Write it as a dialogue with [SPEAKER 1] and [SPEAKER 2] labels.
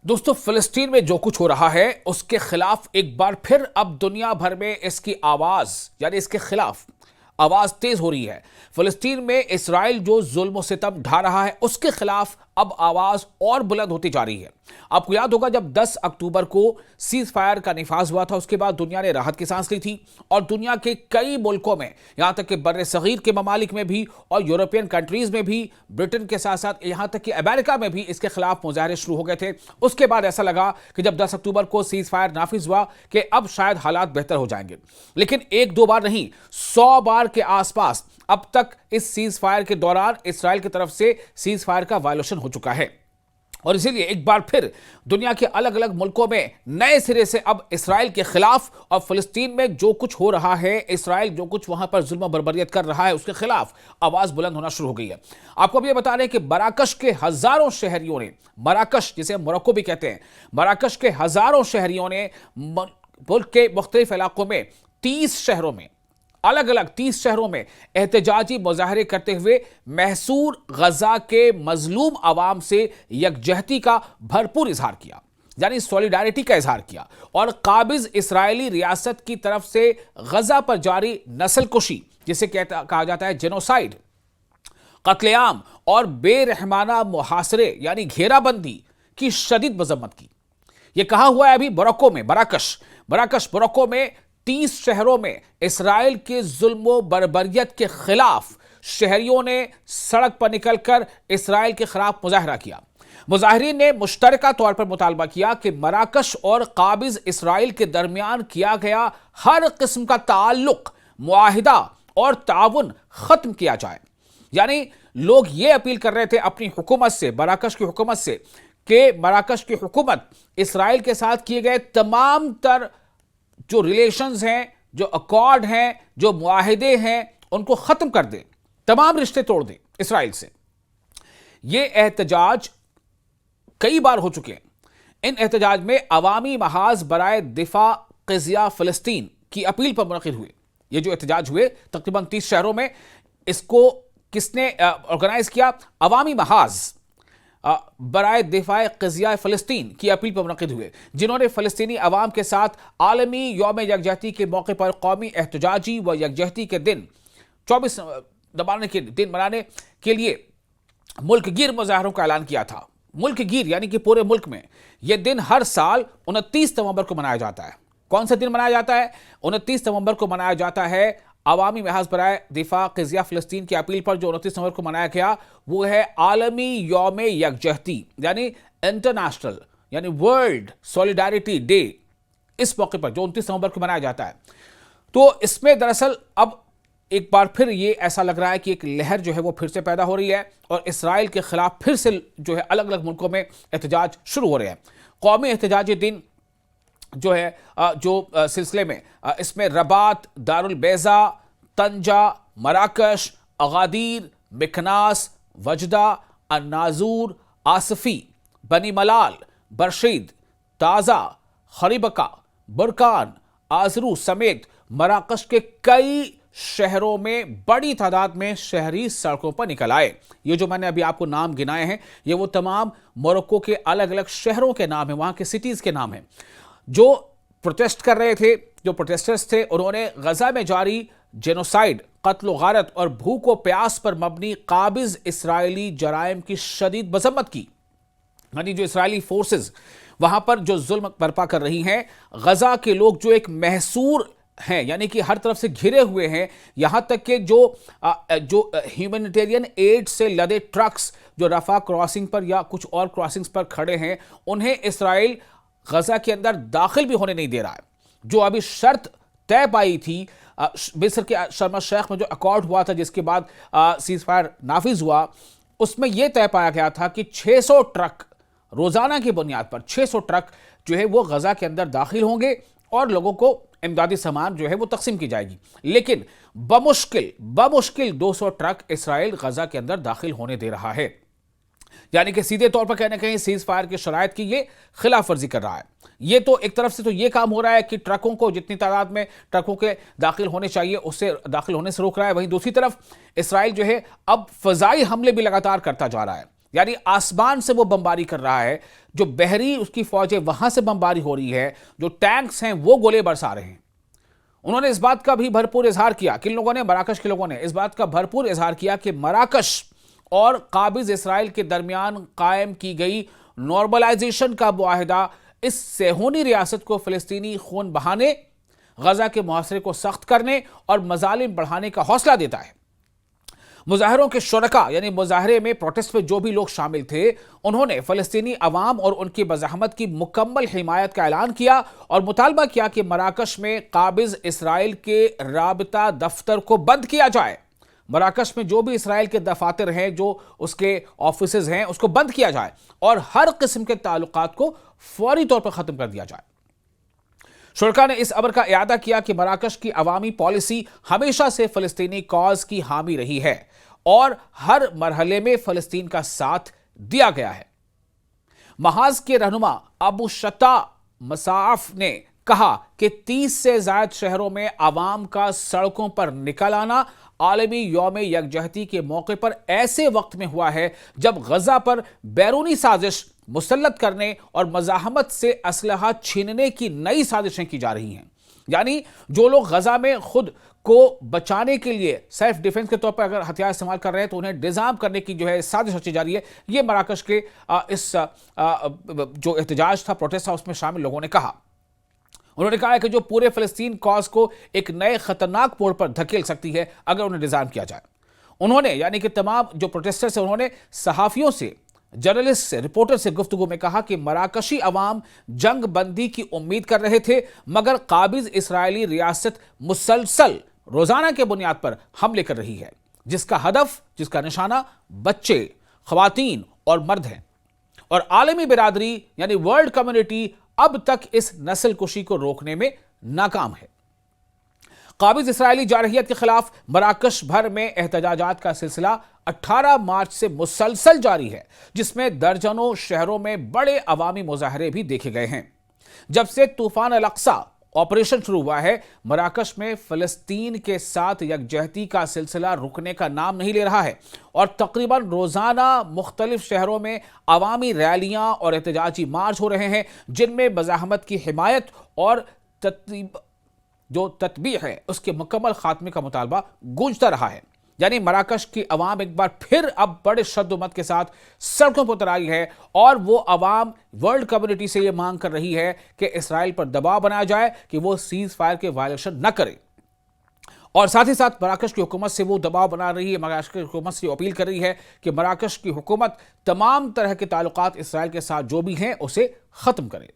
[SPEAKER 1] دوستو فلسطین میں جو کچھ ہو رہا ہے اس کے خلاف ایک بار پھر اب دنیا بھر میں اس کی آواز یعنی اس کے خلاف آواز تیز ہو رہی ہے۔ فلسطین میں اسرائیل جو ظلم و ستم ڈھا رہا ہے اس کے خلاف اب آواز اور بلند ہوتی جا رہی ہے۔ آپ کو یاد ہوگا جب 10 اکتوبر کو سیز فائر کا نفاذ ہوا تھا، اس کے بعد دنیا نے راحت کی سانس لی تھی اور دنیا کے کئی ملکوں میں، یہاں تک کہ بر صغیر کے ممالک میں بھی اور یورپین کنٹریز میں بھی، برٹن کے ساتھ ساتھ یہاں تک کہ امریکہ میں بھی اس کے خلاف مظاہرے شروع ہو گئے تھے۔ اس کے بعد ایسا لگا کہ جب 10 اکتوبر کو سیز فائر نافذ ہوا کہ اب شاید حالات بہتر ہو جائیں گے، لیکن ایک دو بار نہیں، 100 بار کے آس پاس اب تک اس سیز فائر کے دوران اسرائیل کی طرف سے سیز فائر کا وائلیشن ہو چکا ہے۔ اور اسی لیے ایک بار پھر دنیا کے الگ الگ ملکوں میں نئے سرے سے اب اسرائیل کے خلاف اور فلسطین میں جو کچھ ہو رہا ہے، اسرائیل جو کچھ وہاں پر ظلم و بربریت کر رہا ہے، اس کے خلاف آواز بلند ہونا شروع ہو گئی ہے۔ آپ کو اب یہ بتا رہے ہیں کہ مراکش کے ہزاروں شہریوں نے، مراکش جسے موروکو بھی کہتے ہیں، مراکش کے ہزاروں شہریوں نے ملک کے مختلف علاقوں میں 30 شہروں میں، الگ الگ 30 شہروں میں احتجاجی مظاہرے کرتے ہوئے محصور غزہ کے مظلوم عوام سے یکجہتی کا بھرپور اظہار کیا، یعنی سولیڈارٹی کا اظہار کیا، اور قابض اسرائیلی ریاست کی طرف سے غزہ پر جاری نسل کشی جسے کہا جاتا ہے جینوسائیڈ، قتل عام اور بے رحمانہ محاصرے یعنی گھیرا بندی کی شدید مذمت کی۔ یہ کہا ہوا ہے ابھی موروکو میں، مراکش موروکو میں 30 شہروں میں اسرائیل کے ظلم و بربریت کے خلاف شہریوں نے سڑک پر نکل کر اسرائیل کے خلاف مظاہرہ کیا۔ مظاہرین نے مشترکہ طور پر مطالبہ کیا کہ مراکش اور قابض اسرائیل کے درمیان کیا گیا ہر قسم کا تعلق، معاہدہ اور تعاون ختم کیا جائے۔ یعنی لوگ یہ اپیل کر رہے تھے اپنی حکومت سے، مراکش کی حکومت سے، کہ مراکش کی حکومت اسرائیل کے ساتھ کیے گئے تمام تر جو ریلیشنز ہیں، جو اکارڈ ہیں، جو معاہدے ہیں، ان کو ختم کر دے، تمام رشتے توڑ دے اسرائیل سے۔ یہ احتجاج کئی بار ہو چکے ہیں۔ ان احتجاج میں عوامی محاذ برائے دفاع قضیہ فلسطین کی اپیل پر منعقد ہوئے۔ یہ جو احتجاج ہوئے تقریباً 30 شہروں میں، اس کو کس نے آرگنائز کیا؟ عوامی محاذ برائے دفاع قضیہ فلسطین کی اپیل پر منعقد ہوئے، جنہوں نے فلسطینی عوام کے ساتھ عالمی یوم یکجہتی کے موقع پر قومی احتجاجی و یکجہتی کے دن 24 منانے کے لیے ملک گیر مظاہروں کا اعلان کیا تھا۔ ملک گیر یعنی کہ پورے ملک میں یہ دن ہر سال 29 نومبر کو منایا جاتا ہے۔ کون سا دن منایا جاتا ہے؟ 29 نومبر کو منایا جاتا ہے عوامی محاذ برائے دفاع قضیہ فلسطین کی اپیل پر جو 29 نومبر کو منایا گیا، وہ ہے عالمی یوم یکجہتی یعنی انٹرنیشنل یعنی ورلڈ سولیڈارٹی ڈے۔ اس موقع پر جو 29 نومبر کو منایا جاتا ہے، تو اس میں دراصل اب ایک بار پھر یہ ایسا لگ رہا ہے کہ ایک لہر جو ہے وہ پھر سے پیدا ہو رہی ہے اور اسرائیل کے خلاف پھر سے جو ہے الگ الگ ملکوں میں احتجاج شروع ہو رہے ہیں۔ قومی احتجاجی دن جو ہے جو سلسلے میں اس میں رباط، دارالبیضا، طنجہ، مراکش، اغادیر، مکناس، وجدہ، الناظور، آصفی، بنی ملال، برشید، تازہ، خریبکہ، برکان، آزرو سمیت مراکش کے کئی شہروں میں بڑی تعداد میں شہری سڑکوں پر نکل آئے۔ یہ جو میں نے ابھی آپ کو نام گنائے ہیں، یہ وہ تمام موروکو کے الگ الگ شہروں کے نام ہیں، وہاں کے سٹیز کے نام ہیں۔ جو پروٹیسٹ کر رہے تھے، جو پروٹیسٹرز تھے، انہوں نے غزہ میں جاری جینوسائیڈ، قتل و غارت اور بھوک و پیاس پر مبنی قابض اسرائیلی جرائم کی شدید مذمت کی۔ یعنی جو اسرائیلی فورسز وہاں پر جو ظلم برپا کر رہی ہیں، غزہ کے لوگ جو ایک محصور ہیں، یعنی کہ ہر طرف سے گھرے ہوئے ہیں، یہاں تک کہ جو ہیومینیٹیرین ایڈ سے لدے ٹرکس جو رفح کراسنگ پر یا کچھ اور کراسنگز پر کھڑے ہیں، انہیں اسرائیل غزہ کے اندر داخل بھی ہونے نہیں دے رہا ہے۔ جو ابھی شرط طے پائی تھی مصر کے شرم الشیخ میں جو اکارڈ ہوا تھا، جس کے بعد سیز فائر نافذ ہوا، اس میں یہ طے پایا گیا تھا کہ 600 ٹرک روزانہ کی بنیاد پر 600 ٹرک جو ہے وہ غزہ کے اندر داخل ہوں گے اور لوگوں کو امدادی سامان جو ہے وہ تقسیم کی جائے گی۔ لیکن بمشکل 200 ٹرک اسرائیل غزہ کے اندر داخل ہونے دے رہا ہے، یعنی کہ سیدھے طور پر کہیں نہ کہیں سیز فائر کی شرائط کی یہ خلاف ورزی کر رہا ہے۔ یہ تو ایک طرف سے تو یہ کام ہو رہا ہے کہ ٹرکوں کو جتنی تعداد میں ٹرکوں کے داخل ہونے چاہیے اس سے داخل ہونے سے روک رہا ہے، وہیں دوسری طرف اسرائیل جو ہے اب فضائی حملے بھی لگاتار کرتا جا رہا ہے۔ یعنی آسمان سے وہ بمباری کر رہا ہے، جو بحری اس کی فوجیں وہاں سے بمباری ہو رہی ہے، جو ٹینکس ہیں وہ گولے برسا رہے ہیں۔ انہوں نے اس بات کا بھی بھرپور اظہار کیا، کن لوگوں نے؟ مراکش کے لوگوں نے اس بات کا بھرپور اظہار کیا کہ مراکش اور قابض اسرائیل کے درمیان قائم کی گئی نارملائزیشن کا معاہدہ اس صہیونی ریاست کو فلسطینی خون بہانے، غزہ کے محاصرے کو سخت کرنے اور مظالم بڑھانے کا حوصلہ دیتا ہے۔ مظاہروں کے شرکا یعنی مظاہرے میں پروٹیسٹ میں جو بھی لوگ شامل تھے، انہوں نے فلسطینی عوام اور ان کی مزاحمت کی مکمل حمایت کا اعلان کیا اور مطالبہ کیا کہ مراکش میں قابض اسرائیل کے رابطہ دفتر کو بند کیا جائے۔ مراکش میں جو بھی اسرائیل کے دفاتر ہیں، جو اس کے آفیسز ہیں، اس کو بند کیا جائے اور ہر قسم کے تعلقات کو فوری طور پر ختم کر دیا جائے۔ شرکا نے اس امر کا اعادہ کیا کہ مراکش کی عوامی پالیسی ہمیشہ سے فلسطینی کاز کی حامی رہی ہے اور ہر مرحلے میں فلسطین کا ساتھ دیا گیا ہے۔ محاذ کے رہنما ابو شتا مصعف نے کہا کہ 30 سے زائد شہروں میں عوام کا سڑکوں پر نکل آنا عالمی یوم یکجہتی کے موقع پر ایسے وقت میں ہوا ہے جب غزہ پر بیرونی سازش مسلط کرنے اور مزاحمت سے اسلحہ چھیننے کی نئی سازشیں کی جا رہی ہیں۔ یعنی جو لوگ غزہ میں خود کو بچانے کے لیے سیلف ڈیفنس کے طور پر اگر ہتھیار استعمال کر رہے ہیں تو انہیں ڈیزارم کرنے کی جو ہے سازش رچی جا رہی ہے۔ یہ مراکش کے اس جو احتجاج تھا، پروٹیسٹ تھا، اس میں شامل لوگوں نے کہا۔ انہوں نے کہا ہے کہ جو پورے فلسطین کاز کو ایک نئے خطرناک موڑ پر دھکیل سکتی ہے اگر انہیں ڈیزارم کیا جائے۔ انہوں نے یعنی کہ تمام جو پروٹیسٹرز ہیں، انہوں نے صحافیوں سے، جرنلسٹ سے، رپورٹر سے گفتگو میں کہا کہ مراکشی عوام جنگ بندی کی امید کر رہے تھے، مگر قابض اسرائیلی ریاست مسلسل روزانہ کے بنیاد پر حملے کر رہی ہے، جس کا ہدف، جس کا نشانہ بچے، خواتین اور مرد ہیں، اور عالمی برادری یعنی ورلڈ کمیونٹی اب تک اس نسل کشی کو روکنے میں ناکام ہے۔ قابض اسرائیلی جارحیت کے خلاف مراکش بھر میں احتجاجات کا سلسلہ 18 مارچ سے مسلسل جاری ہے، جس میں درجنوں شہروں میں بڑے عوامی مظاہرے بھی دیکھے گئے ہیں۔ جب سے طوفان الاقصی آپریشن شروع ہوا ہے، مراکش میں فلسطین کے ساتھ یکجہتی کا سلسلہ رکنے کا نام نہیں لے رہا ہے اور تقریباً روزانہ مختلف شہروں میں عوامی ریلیاں اور احتجاجی مارچ ہو رہے ہیں، جن میں مزاحمت کی حمایت اور جو تطبیع ہے اس کے مکمل خاتمے کا مطالبہ گونجتا رہا ہے۔ یعنی مراکش کی عوام ایک بار پھر اب بڑے شد و مت کے ساتھ سڑکوں پر اتر آئی ہے اور وہ عوام ورلڈ کمیونٹی سے یہ مانگ کر رہی ہے کہ اسرائیل پر دباؤ بنایا جائے کہ وہ سیز فائر کے وائلیشن نہ کرے، اور ساتھ ہی ساتھ مراکش کی حکومت سے وہ دباؤ بنا رہی ہے، مراکش کی حکومت سے اپیل کر رہی ہے کہ مراکش کی حکومت تمام طرح کے تعلقات اسرائیل کے ساتھ جو بھی ہیں اسے ختم کرے۔